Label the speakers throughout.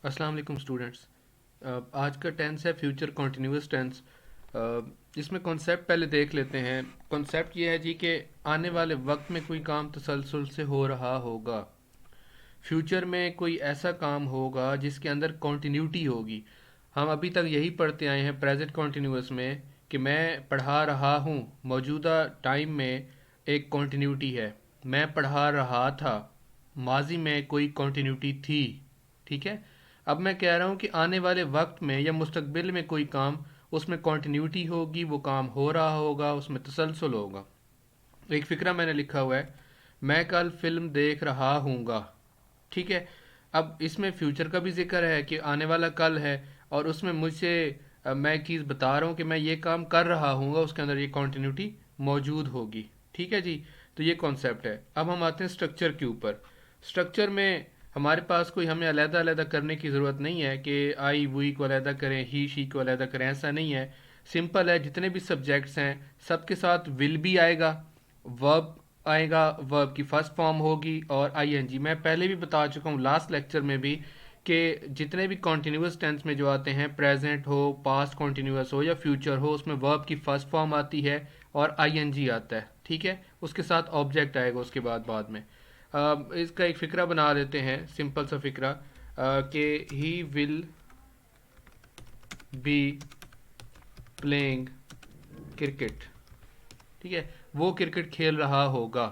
Speaker 1: अस्सलाम वालेकुम स्टूडेंट्स। आज का टेंस है फ्यूचर कॉन्टिन्यूस टेंस। इसमें कॉन्सेप्ट पहले देख लेते हैं। कॉन्सेप्ट ये है जी कि आने वाले वक्त में कोई काम तसलसल से हो रहा होगा। फ्यूचर में कोई ऐसा काम होगा जिसके अंदर कॉन्टिन्यूटी होगी। हम अभी तक यही पढ़ते आए हैं प्रेजेंट कॉन्टिन्यूस में कि मैं पढ़ा रहा हूँ। मौजूदा टाइम में एक कॉन्टिन्यूटी है। मैं पढ़ा रहा था, माजी में कोई कॉन्टिन्यूटी थी। ठीक है। अब मैं कह रहा हूँ कि आने वाले वक्त में या मुस्तकबिल में कोई काम, उसमें कॉन्टिन्यूटी होगी, वो काम हो रहा होगा, उसमें तसलसल होगा। एक फ़िक्रा मैंने लिखा हुआ है, मैं कल फिल्म देख रहा हूँगा। ठीक है। अब इसमें फ्यूचर का भी जिक्र है कि आने वाला कल है, और उसमें मुझसे मैं एक चीज़ बता रहा हूँ कि मैं ये काम कर रहा हूँगा, उसके अंदर ये कॉन्टिन्यूटी मौजूद होगी। ठीक है जी। तो ये कॉन्सेप्ट है। अब हम आते हैं स्ट्रक्चर के ऊपर। स्ट्रक्चर में हमारे पास कोई हमें अलहदा अलहदा करने की ज़रूरत नहीं है कि आई वी को अलहदा करें, ही शी को अलहदा करें, ऐसा नहीं है। सिंपल है। जितने भी सब्जेक्ट्स हैं सबके साथ विल भी आएगा, वर्ब आएगा, वर्ब की फर्स्ट फॉर्म होगी, और आईएनजी। मैं पहले भी बता चुका हूँ लास्ट लेक्चर में भी कि जितने भी कॉन्टिन्यूस टेंस में जो आते हैं, प्रेजेंट हो, पास्ट कॉन्टिन्यूस हो या फ्यूचर हो, उसमें वर्ब की फर्स्ट फॉर्म आती है और आईएनजी आता है। ठीक है। उसके साथ ऑब्जेक्ट आएगा उसके बाद में। इसका एक फ़िक्रा बना देते हैं, सिंपल सा फ़िक्रा कि ही विल बी प्लेइंग क्रिकेट। ठीक है। वो क्रिकेट खेल रहा होगा।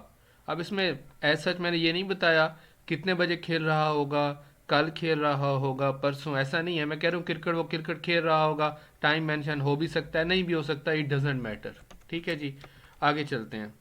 Speaker 1: अब इसमें एज सच मैंने ये नहीं बताया कितने बजे खेल रहा होगा, कल खेल रहा होगा, परसों, ऐसा नहीं है। मैं कह रहा हूँ क्रिकेट, वो क्रिकेट खेल रहा होगा। टाइम मेंशन हो भी सकता है, नहीं भी हो सकता, इट डजेंट मैटर। ठीक है जी। आगे चलते हैं।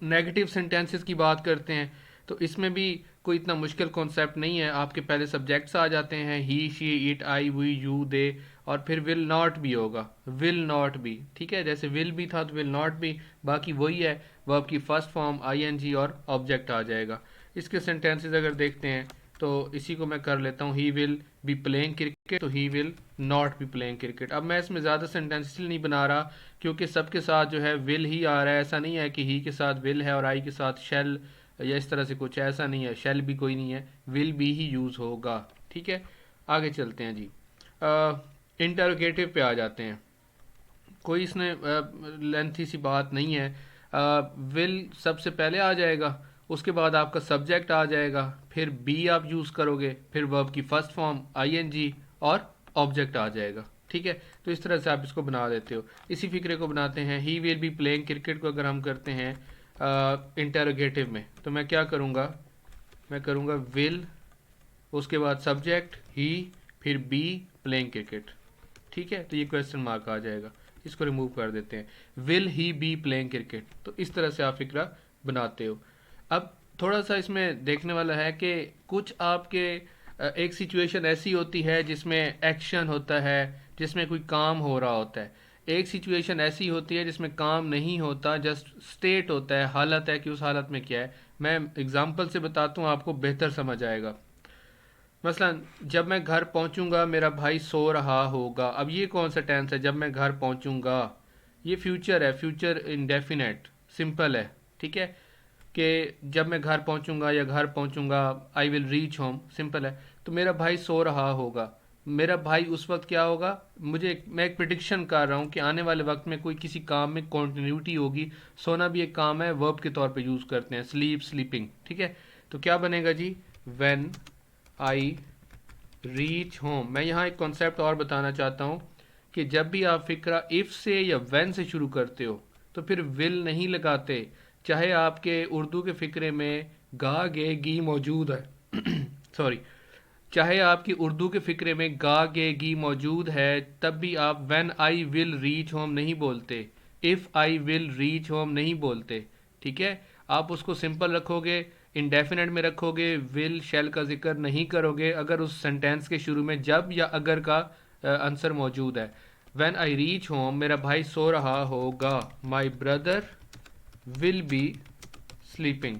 Speaker 1: नेगेटिव सेंटेंसेस की बात करते हैं। तो इसमें भी कोई इतना मुश्किल कॉन्सेप्ट नहीं है। आपके पहले सब्जेक्ट्स आ जाते हैं, he she it I we you they, और फिर विल नॉट भी होगा, विल नॉट भी। ठीक है। जैसे विल भी था तो विल नॉट भी, बाकी वही है। वर्ब की फर्स्ट फॉर्म आईएनजी और ऑब्जेक्ट आ जाएगा। इसके सेंटेंसेस अगर देखते हैं तो इसी को मैं कर लेता हूँ। He will be playing cricket, तो he will not be playing cricket. अब मैं इसमें ज़्यादा सेंटेंस इसलिए नहीं बना रहा क्योंकि सबके साथ जो है विल ही आ रहा है। ऐसा नहीं है कि ही के साथ विल है और आई के साथ शेल या इस तरह से कुछ, ऐसा नहीं है। शेल भी कोई नहीं है, विल भी ही यूज़ होगा। ठीक है। आगे चलते हैं जी। इंटरोगेटिव पे आ जाते हैं। कोई इसमें लेंथी सी बात नहीं है। विल सबसे पहले आ जाएगा, उसके बाद आपका सब्जेक्ट आ जाएगा, फिर बी आप यूज़ करोगे, फिर वर्ब की फर्स्ट फॉर्म आईएनजी और ऑब्जेक्ट आ जाएगा। ठीक है। तो इस तरह से आप इसको बना देते हो। इसी फिक्रे को बनाते हैं। ही विल बी प्लेइंग क्रिकेट को अगर हम करते हैं इंटरोगेटिव में, तो मैं क्या करूँगा, मैं करूँगा विल, उसके बाद सब्जेक्ट ही, फिर बी प्लेइंग क्रिकेट। ठीक है। तो ये क्वेश्चन मार्क आ जाएगा, इसको रिमूव कर देते हैं। Will he B playing cricket. तो इस तरह से आप फिक्रा बनाते हो। अब थोड़ा सा इसमें देखने वाला है कि कुछ आपके एक सिचुएशन ऐसी होती है जिसमें एक्शन होता है, जिसमें कोई काम हो रहा होता है। एक सिचुएशन ऐसी होती है जिसमें काम नहीं होता, जस्ट स्टेट होता है, हालत है कि उस हालत में क्या है। मैं एग्जांपल से बताता हूँ, आपको बेहतर समझ आएगा। मसलन जब मैं घर पहुंचूंगा मेरा भाई सो रहा होगा। अब ये कौन सा टेंस है, जब मैं घर पहुंचूंगा? ये फ्यूचर है, फ्यूचर इंडेफिनेट, सिंपल है। ठीक है। कि जब मैं घर पहुंचूंगा या घर पहुंचूंगा, I will reach home, simple है। तो मेरा भाई सो रहा होगा। मेरा भाई उस वक्त क्या होगा, मैं एक प्रिडिक्शन कर रहा हूँ कि आने वाले वक्त में कोई किसी काम में कॉन्टिन्यूटी होगी। सोना भी एक काम है, वर्ब के तौर पे यूज़ करते हैं, स्लीप, स्लीपिंग। ठीक है। तो क्या बनेगा जी, व्हेन आई रीच होम। मैं यहाँ एक कॉन्सेप्ट और बताना चाहता हूँ कि जब भी आप फिक्रा इफ़ से या व्हेन से शुरू करते हो तो फिर विल नहीं लगाते। चाहे आपके उर्दू के फिक्रे में गा गे गी मौजूद है सॉरी, चाहे आपकी उर्दू के फिक्रे में गा गे गी मौजूद है, तब भी आप when I will reach home नहीं बोलते, if I will reach home नहीं बोलते। ठीक है। आप उसको सिंपल रखोगे, इंडेफिनेट में रखोगे, विल शैल का जिक्र नहीं करोगे अगर उस सेंटेंस के शुरू में जब या अगर का आंसर मौजूद है। व्हेन आई रीच होम, मेरा भाई सो रहा होगा। My brother will be sleeping.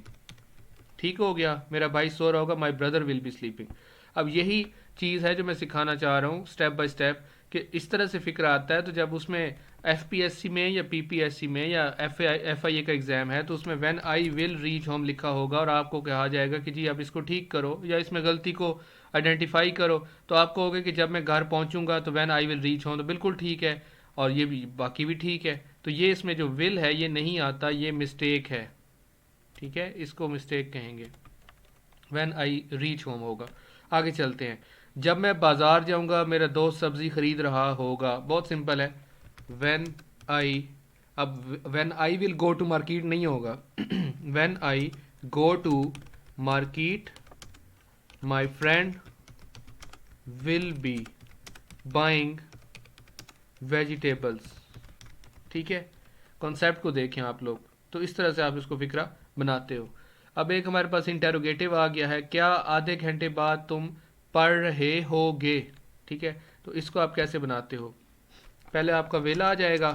Speaker 1: ठीक हो गया, मेरा भाई सो रहा होगा, my brother will be sleeping. अब यही चीज़ है जो मैं सिखाना चाह रहा हूँ स्टेप बाय स्टेप, कि इस तरह से फिक्र आता है। तो जब उसमें एफपीएससी में या पीपीएससी में या एफआईए का एग्जाम है, तो उसमें when I will reach home लिखा होगा और आपको कहा जाएगा कि जी आप इसको ठीक करो या इसमें गलती को आइडेंटिफाई करो, तो आप कहोगे कि जब मैं घर पहुंचूंगा तो when I will reach home, तो बिल्कुल ठीक है, और ये भी बाकी भी ठीक है। तो ये इसमें जो विल है ये नहीं आता, ये मिस्टेक है, ठीक है, इसको मिस्टेक कहेंगे। व्हेन आई रीच होम होगा। आगे चलते हैं। जब मैं बाजार जाऊंगा, मेरा दोस्त सब्जी खरीद रहा होगा, बहुत सिंपल है। व्हेन आई, अब when I will go to market नहीं होगा when I go to market my friend will be buying vegetables, ठीक है। कॉन्सेप्ट को देखें आप लोग, तो इस तरह से आप इसको फिक्रा बनाते हो। अब एक हमारे पास इंटेरोगेटिव आ गया है, क्या आधे घंटे बाद तुम पढ़ रहे होगे, ठीक है। तो इसको आप कैसे बनाते हो, पहले आपका विल आ जाएगा,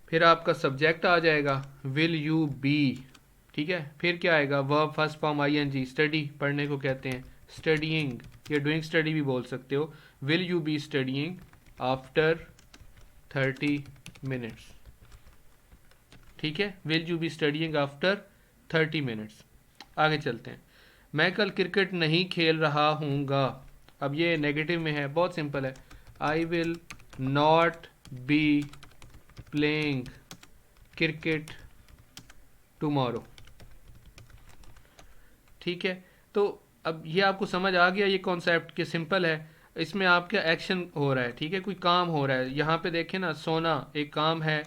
Speaker 1: फिर आपका सब्जेक्ट आ जाएगा विल यू बी, ठीक है, फिर क्या आएगा verb first form ING, study पढ़ने को कहते हैं, स्टडीइंग या डूइंग स्टडी भी बोल सकते हो। Will you be studying after 30 minutes, ठीक है, will you be studying after 30 minutes. आगे चलते हैं। मैं कल क्रिकेट नहीं खेल रहा हूँगा, अब ये नेगेटिव में है, बहुत सिंपल है, I will not be playing cricket tomorrow, ठीक है। तो अब ये आपको समझ आ गया ये कॉन्सेप्ट कि सिंपल है, इसमें आपका एक्शन हो रहा है, ठीक है, कोई काम हो रहा है। यहाँ पे देखें ना, सोना एक काम है,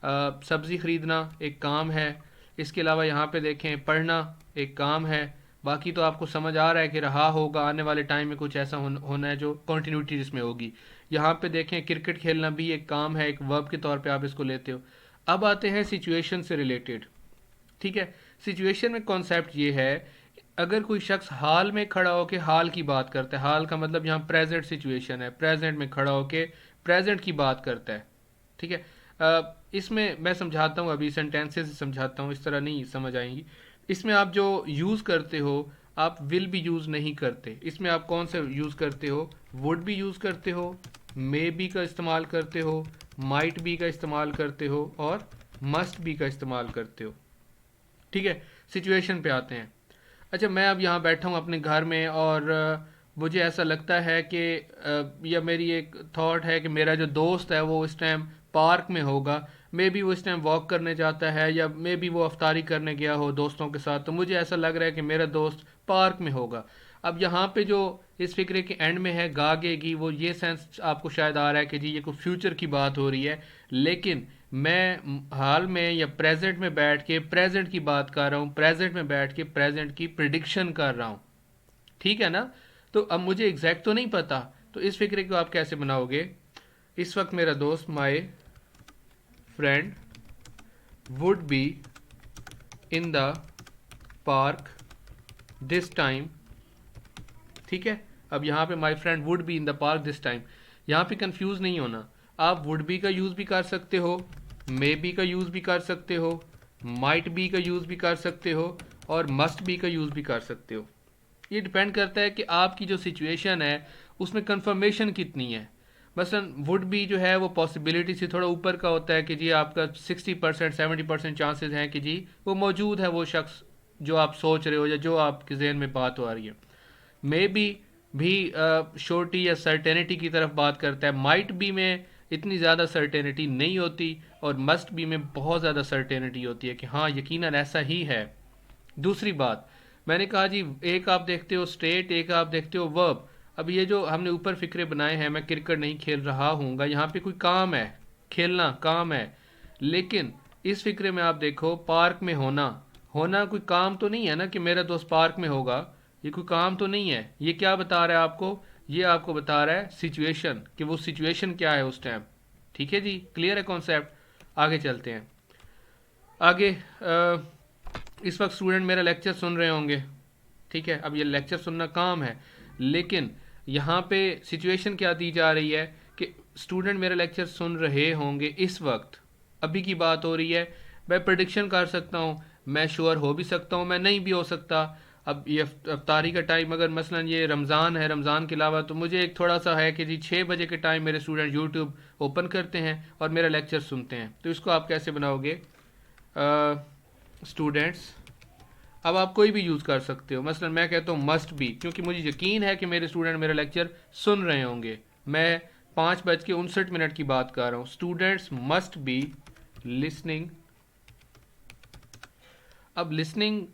Speaker 1: सब्ज़ी ख़रीदना एक काम है, इसके अलावा यहाँ पे देखें पढ़ना एक काम है। बाकी तो आपको समझ आ रहा है कि रहा होगा, आने वाले टाइम में कुछ ऐसा होना है जो कंटिन्यूटी जिसमें होगी। यहाँ पे देखें क्रिकेट खेलना भी एक काम है, एक वर्ब के तौर पे आप इसको लेते हो। अब आते हैं सिचुएशन से रिलेटेड, ठीक है। सिचुएशन में कॉन्सेप्ट ये है, अगर कोई शख्स हाल में खड़ा होकर हाल की बात करता है, हाल का मतलब यहाँ प्रेजेंट सिचुएशन है, प्रेजेंट में खड़ा होकर प्रेजेंट की बात करता है, ठीक है। इसमें मैं समझाता हूँ, अभी सेंटेंसेस से समझाता हूँ, इस तरह नहीं समझ आएंगी। इसमें आप जो यूज़ करते हो, आप विल भी यूज़ नहीं करते, इसमें आप कौन से यूज़ करते हो, वुड भी यूज़ करते हो, मे बी का इस्तेमाल करते हो, माइट बी का इस्तेमाल करते हो, और मस्ट बी का इस्तेमाल करते हो, ठीक है। सिचुएशन पे आते हैं। अच्छा, मैं अब यहाँ बैठा हूँ अपने घर में, और मुझे ऐसा लगता है कि या मेरी एक थॉट है कि मेरा जो दोस्त है वो इस टाइम पार्क में होगा, मे बी वो इस टाइम वॉक करने जाता है, या मे बी वो अफ्तारी करने गया हो दोस्तों के साथ, तो मुझे ऐसा लग रहा है कि मेरा दोस्त पार्क में होगा। अब यहाँ पे जो इस फिक्रे के एंड में है गागेगी, वो ये सेंस आपको शायद आ रहा है कि जी ये कोई फ्यूचर की बात हो रही है, लेकिन मैं हाल में या प्रेजेंट में बैठ के प्रेजेंट की बात कर रहा हूँ, प्रेजेंट में बैठ के प्रेजेंट की प्रिडिक्शन कर रहा हूँ, ठीक है ना। तो अब मुझे एग्जैक्ट तो नहीं पता, तो इस फिक्रे को आप कैसे बनाओगे, इस वक्त मेरा दोस्त my friend would be in the park this time, ठीक है। अब यहाँ पे my friend would be in the park this time, यहाँ पे कंफ्यूज नहीं होना, आप वुड बी का यूज़ भी कर सकते हो, मे बी का यूज़ भी कर सकते हो, माइट बी का यूज़ भी कर सकते हो, और मस्ट बी का यूज़ भी कर सकते हो। ये डिपेंड करता है कि आपकी जो सिचुएशन है उसमें कंफर्मेशन कितनी है। मसलन वुड बी जो है वो पॉसिबिलिटी से थोड़ा ऊपर का होता है कि जी आपका 60% 70% चांसेस हैं कि जी वो मौजूद है, वो शख्स जो आप सोच रहे हो या जो आपके जहन में बात हो रही है। मे बी भी श्योरिटी या सर्टेनिटी की तरफ बात करता है, माइट बी में इतनी ज़्यादा सर्टेनिटी नहीं होती, और मस्ट बी में बहुत ज़्यादा सर्टेनिटी होती है कि हाँ यकीनन ऐसा ही है। दूसरी बात, मैंने कहा जी एक आप देखते हो स्टेट, एक आप देखते हो वर्ब। अब ये जो हमने ऊपर फिक्रे बनाए हैं, मैं क्रिकेट नहीं खेल रहा हूँगा, यहाँ पे कोई काम है, खेलना काम है, लेकिन इस फिक्रे में आप देखो पार्क में होना, होना कोई काम तो नहीं है ना कि मेरा दोस्त पार्क में होगा, ये कोई काम तो नहीं है। ये क्या बता रहा है आपको, ये आपको बता रहा है सिचुएशन, कि वो सिचुएशन क्या है उस टाइम, ठीक है जी, क्लियर है कॉन्सेप्ट। आगे चलते हैं। आगे इस वक्त स्टूडेंट मेरा लेक्चर सुन रहे होंगे, ठीक है। अब ये लेक्चर सुनना काम है, लेकिन यहाँ पे सिचुएशन क्या दी जा रही है कि स्टूडेंट मेरा लेक्चर सुन रहे होंगे, इस वक्त अभी की बात हो रही है। मैं प्रेडिक्शन कर सकता हूँ, मैं श्योर हो भी सकता हूँ, मैं नहीं भी हो सकता। अब ये अफ्तारी का टाइम अगर मसलन ये रमज़ान है, रमज़ान के अलावा तो मुझे एक थोड़ा सा है कि जी 6 बजे के टाइम मेरे स्टूडेंट यूट्यूब ओपन करते हैं और मेरा लेक्चर सुनते हैं। तो इसको आप कैसे बनाओगे, स्टूडेंट्स अब आप कोई भी यूज़ कर सकते हो। मसलन मैं कहता हूँ मस्ट बी, क्योंकि मुझे यकीन है कि मेरे स्टूडेंट मेरा लेक्चर सुन रहे होंगे। मैं 5:59 की बात कर रहा हूँ। Students must be listening. अब लिसनिंग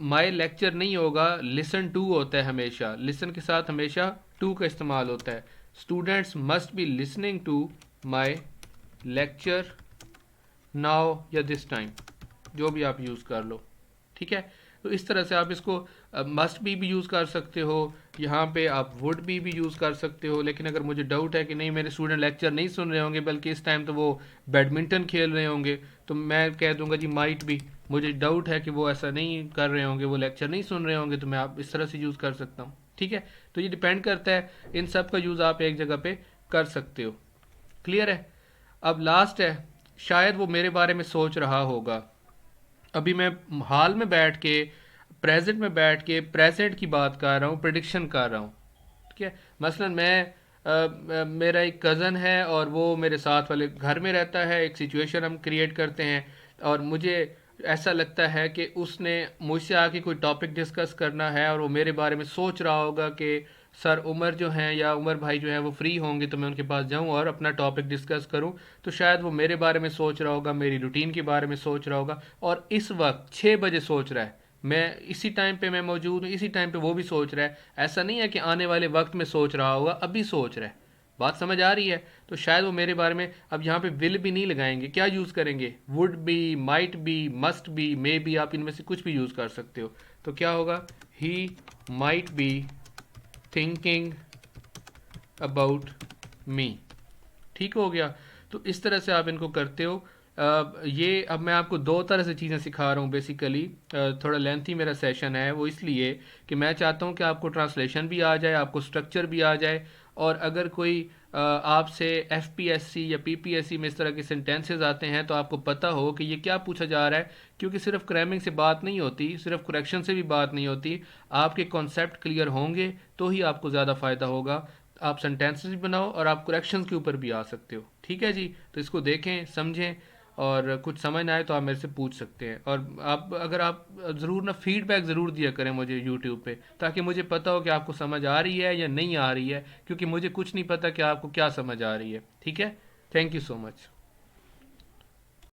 Speaker 1: माई लेक्चर नहीं होगा, लिसन टू होता है हमेशा। लिसन के साथ हमेशा टू का इस्तेमाल होता है। Students must be listening to my lecture now या दिस टाइम, जो भी आप यूज़ कर लो। ठीक है, तो इस तरह से आप इसको मस्ट भी यूज़ कर सकते हो। यहाँ पे आप वुड भी यूज़ कर सकते हो। लेकिन अगर मुझे डाउट है कि नहीं मेरे स्टूडेंट लेक्चर नहीं सुन रहे होंगे बल्कि इस टाइम तो वो बैडमिंटन खेल रहे होंगे, तो मैं कह दूंगा जी माइट भी। मुझे डाउट है कि वो ऐसा नहीं कर रहे होंगे, वो लेक्चर नहीं सुन रहे होंगे, तो मैं आप इस तरह से यूज़ कर सकता हूँ। ठीक है, तो ये डिपेंड करता है, इन सब का यूज़ आप एक जगह पे कर सकते हो। क्लियर है। अब लास्ट है, शायद वो मेरे बारे में सोच रहा होगा। अभी मैं हाल में बैठ के, प्रेजेंट में बैठ के प्रेजेंट की बात कर रहा हूँ, प्रिडिक्शन कर रहा हूँ। ठीक है, मसलन मेरा एक कज़न है और वो मेरे साथ वाले घर में रहता है। एक सिचुएशन हम क्रिएट करते हैं और मुझे ऐसा लगता है कि उसने मुझसे आके कोई टॉपिक डिस्कस करना है और वो मेरे बारे में सोच रहा होगा कि सर उमर जो हैं या उमर भाई जो हैं वो फ्री होंगे तो मैं उनके पास जाऊं और अपना टॉपिक डिस्कस करूं। तो शायद वो मेरे बारे में सोच रहा होगा, मेरी रूटीन के बारे में सोच रहा होगा, और इस वक्त 6 बजे सोच रहा है। मैं इसी टाइम पे मैं मौजूद हूँ, इसी टाइम पे वो भी सोच रहा है। ऐसा नहीं है कि आने वाले वक्त में सोच रहा होगा, अभी सोच रहा है। बात समझ आ रही है। तो शायद वो मेरे बारे में, अब यहाँ पे विल भी नहीं लगाएंगे, क्या यूज़ करेंगे, would be, might be, must be, may be, आप इनमें से कुछ भी यूज़ कर सकते हो। तो क्या होगा, he might be thinking about me. ठीक हो गया। तो इस तरह से आप इनको करते हो। ये अब मैं आपको दो तरह से चीज़ें सिखा रहा हूँ बेसिकली। थोड़ा लेंथी मेरा सेशन है, वो इसलिए कि मैं चाहता हूँ कि आपको ट्रांसलेशन भी आ जाए, आपको स्ट्रक्चर भी आ जाए। और अगर कोई आपसे एफपीएससी या पीपीएससी में इस तरह के सेंटेंसेस आते हैं तो आपको पता हो कि ये क्या पूछा जा रहा है। क्योंकि सिर्फ क्रैमिंग से बात नहीं होती, सिर्फ करेक्शन से भी बात नहीं होती। आपके कॉन्सेप्ट क्लियर होंगे तो ही आपको ज़्यादा फ़ायदा होगा। आप सेंटेंसेस भी बनाओ और आप करेक्शंस के ऊपर भी आ सकते हो। ठीक है जी, तो इसको देखें, समझें, और कुछ समझ ना आए तो आप मेरे से पूछ सकते हैं। और आप अगर आप ज़रूर ना फीडबैक ज़रूर दिया करें मुझे यूट्यूब पे, ताकि मुझे पता हो कि आपको समझ आ रही है या नहीं आ रही है, क्योंकि मुझे कुछ नहीं पता कि आपको क्या समझ आ रही है। ठीक है, थैंक यू सो मच।